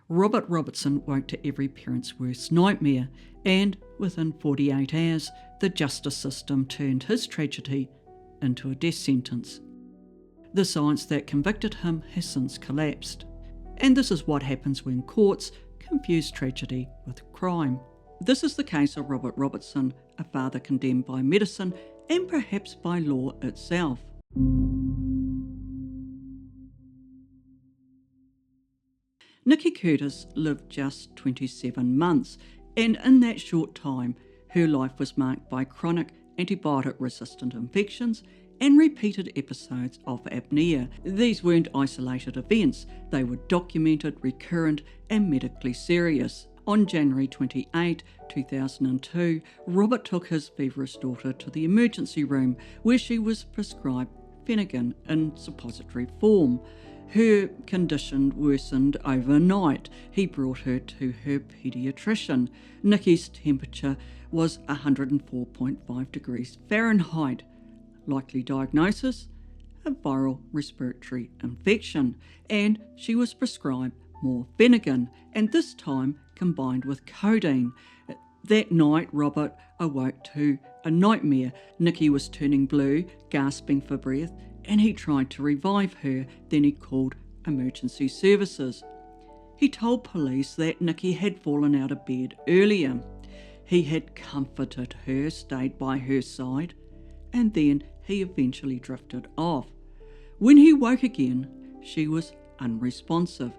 Robert Robertson woke to every parent's worst nightmare, and within 48 hours, the justice system turned his tragedy into a death sentence. The science that convicted him has since collapsed, and this is what happens when courts confuse tragedy with crime. This is the case of Robert Robertson, a father condemned by medicine and perhaps by law itself. Nikki Curtis lived just 27 months, and in that short time, her life was marked by chronic antibiotic-resistant infections and repeated episodes of apnea. These weren't isolated events, they were documented, recurrent and medically serious. On January 28, 2002, Robert took his feverish daughter to the emergency room where she was prescribed Phenergan in suppository form. Her condition worsened overnight. He brought her to her paediatrician. Nikki's temperature was 104.5 degrees Fahrenheit. Likely diagnosis? A viral respiratory infection. And she was prescribed more Phenergan, and this time combined with codeine. That night, Robert awoke to a nightmare. Nikki was turning blue, gasping for breath, and he tried to revive her. Then he called emergency services. He told police that Nikki had fallen out of bed earlier. He had comforted her, stayed by her side, and then he eventually drifted off. When he woke again, she was unresponsive.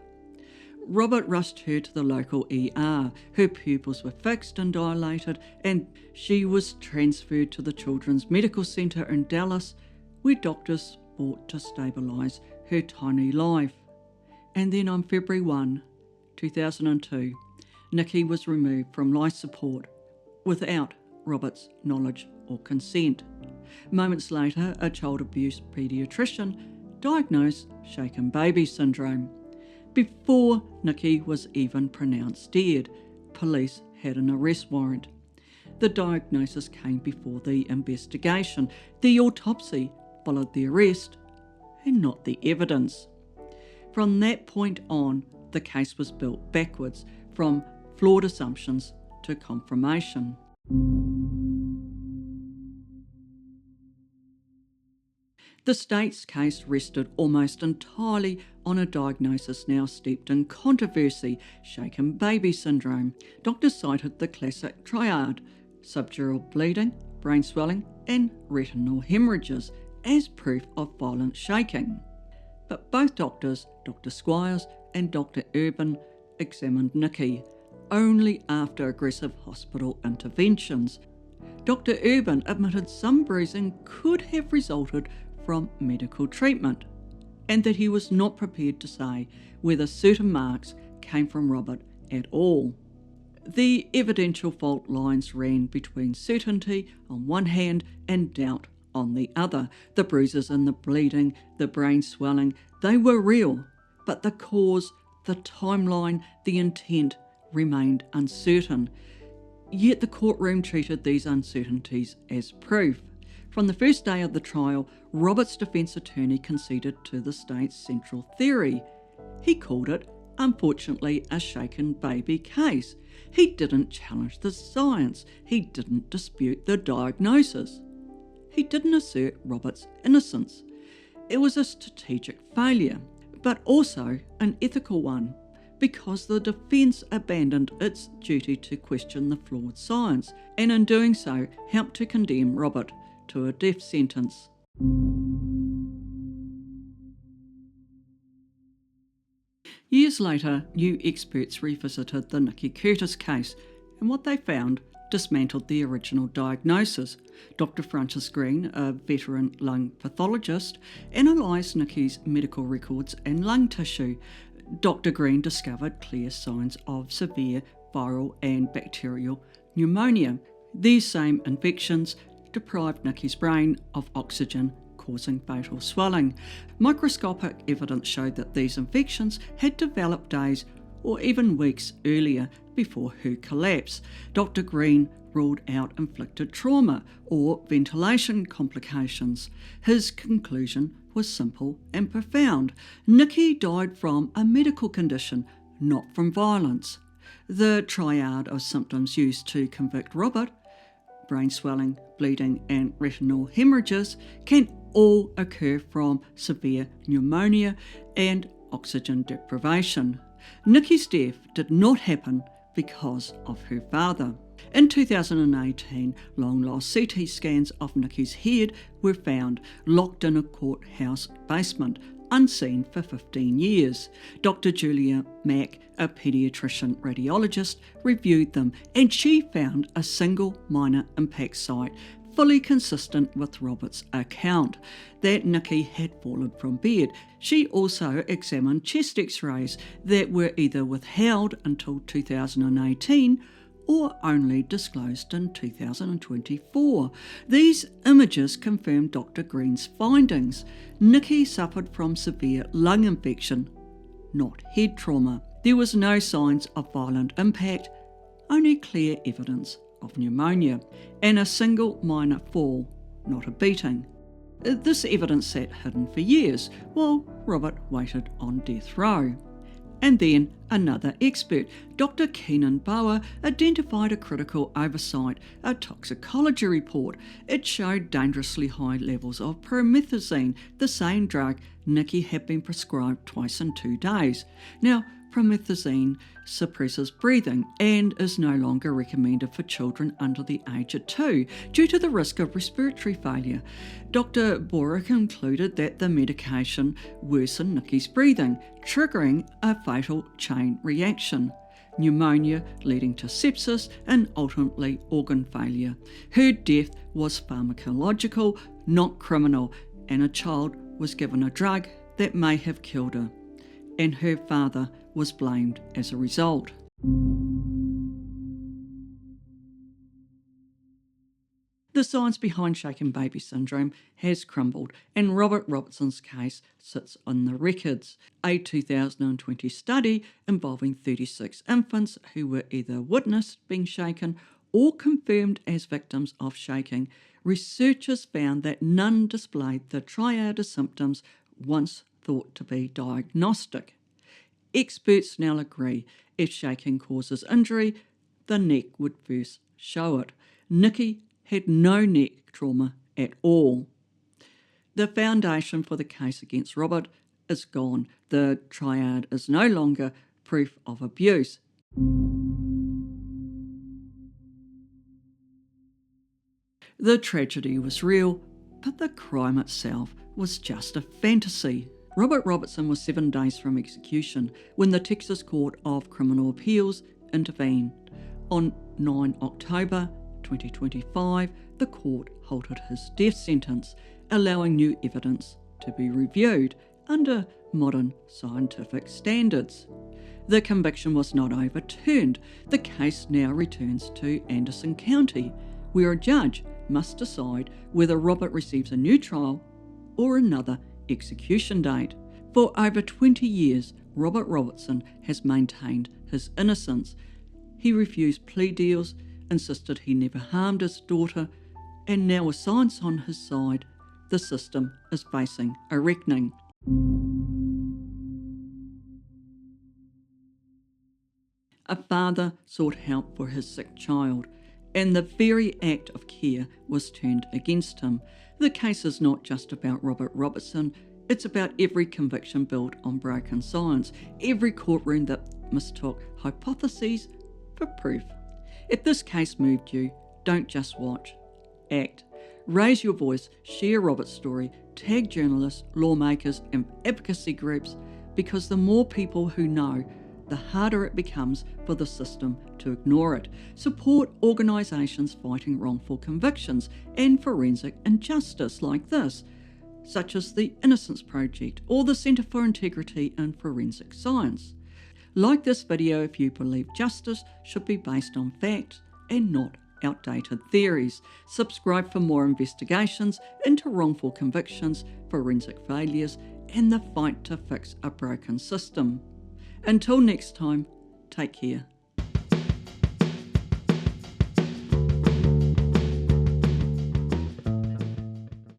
Robert rushed her to the local ER. Her pupils were fixed and dilated, and she was transferred to the Children's Medical Centre in Dallas, where doctors fought to stabilise her tiny life. And then on February 1, 2002, Nikki was removed from life support without Robert's knowledge or consent. Moments later, a child abuse paediatrician diagnosed shaken baby syndrome. Before Nikki was even pronounced dead, police had an arrest warrant. The diagnosis came before the investigation. The autopsy followed the arrest and not the evidence. From that point on, the case was built backwards, from flawed assumptions to confirmation. The state's case rested almost entirely on a diagnosis now steeped in controversy: shaken baby syndrome. Doctors cited the classic triad: subdural bleeding, brain swelling and retinal hemorrhages as proof of violent shaking. But both doctors, Dr. Squires and Dr. Urban, examined Nikki only after aggressive hospital interventions. Dr. Urban admitted some bruising could have resulted from medical treatment, and that he was not prepared to say whether certain marks came from Robert at all. The evidential fault lines ran between certainty on one hand and doubt on the other. The bruises and the bleeding, the brain swelling, they were real, but the cause, the timeline, the intent remained uncertain. Yet the courtroom treated these uncertainties as proof. From the first day of the trial, Robert's defence attorney conceded to the state's central theory. He called it, unfortunately, a shaken baby case. He didn't challenge the science. He didn't dispute the diagnosis. He didn't assert Robert's innocence. It was a strategic failure, but also an ethical one, because the defence abandoned its duty to question the flawed science, and in doing so helped to condemn Robert to a death sentence. Years later, new experts revisited the Nikki Curtis case, and what they found dismantled the original diagnosis. Dr. Francis Green, a veteran lung pathologist, analysed Nikki's medical records and lung tissue. Dr. Green discovered clear signs of severe viral and bacterial pneumonia. These same infections deprived Nikki's brain of oxygen, causing fatal swelling. Microscopic evidence showed that these infections had developed days or even weeks earlier before her collapse. Dr. Green ruled out inflicted trauma or ventilation complications. His conclusion was simple and profound. Nikki died from a medical condition, not from violence. The triad of symptoms used to convict Robert, brain swelling, bleeding and retinal hemorrhages, can all occur from severe pneumonia and oxygen deprivation. Nikki's death did not happen because of her father. In 2018, long-lost CT scans of Nikki's head were found locked in a courthouse basement, unseen for 15 years. Dr. Julia Mack, a paediatrician radiologist, reviewed them and she found a single minor impact site fully consistent with Robert's account that Nikki had fallen from bed. She also examined chest x-rays that were either withheld until 2018 or only disclosed in 2024. These images confirmed Dr. Green's findings. Nikki suffered from severe lung infection, not head trauma. There was no signs of violent impact, only clear evidence of pneumonia, and a single minor fall, not a beating. This evidence sat hidden for years while Robert waited on death row. And then another expert, Dr. Keenan Bower, identified a critical oversight, a toxicology report. It showed dangerously high levels of promethazine, the same drug Nikki had been prescribed twice in 2 days. Now, promethazine suppresses breathing and is no longer recommended for children under the age of 2 due to the risk of respiratory failure. Dr. Borer concluded that the medication worsened Nikki's breathing, triggering a fatal chain reaction. Pneumonia leading to sepsis and ultimately organ failure. Her death was pharmacological, not criminal, and a child was given a drug that may have killed her, and her father was blamed as a result. The science behind shaken baby syndrome has crumbled, and Robert Robertson's case sits on the records. A 2020 study involving 36 infants who were either witnessed being shaken or confirmed as victims of shaking, researchers found that none displayed the triad of symptoms once thought to be diagnostic. Experts now agree if shaking causes injury, the neck would first show it. Nikki had no neck trauma at all. The foundation for the case against Robert is gone. The triad is no longer proof of abuse. The tragedy was real, but the crime itself was just a fantasy. Robert Robertson was 7 days from execution when the Texas Court of Criminal Appeals intervened. On 9 October 2025, the court halted his death sentence, allowing new evidence to be reviewed under modern scientific standards. The conviction was not overturned. The case now returns to Anderson County, where a judge must decide whether Robert receives a new trial or another execution date. For over 20 years, Robert Robertson has maintained his innocence. He refused plea deals, insisted he never harmed his daughter, and now with science on his side, the system is facing a reckoning. A father sought help for his sick child, and the very act of care was turned against him. The case is not just about Robert Robertson, it's about every conviction built on broken science, every courtroom that mistook hypotheses for proof. If this case moved you, don't just watch, act. Raise your voice, share Robert's story, tag journalists, lawmakers and advocacy groups, because the more people who know, the harder it becomes for the system to ignore it. Support organisations fighting wrongful convictions and forensic injustice like this, such as the Innocence Project or the Centre for Integrity in Forensic Science. Like this video if you believe justice should be based on facts and not outdated theories. Subscribe for more investigations into wrongful convictions, forensic failures, and the fight to fix a broken system. Until next time, take care.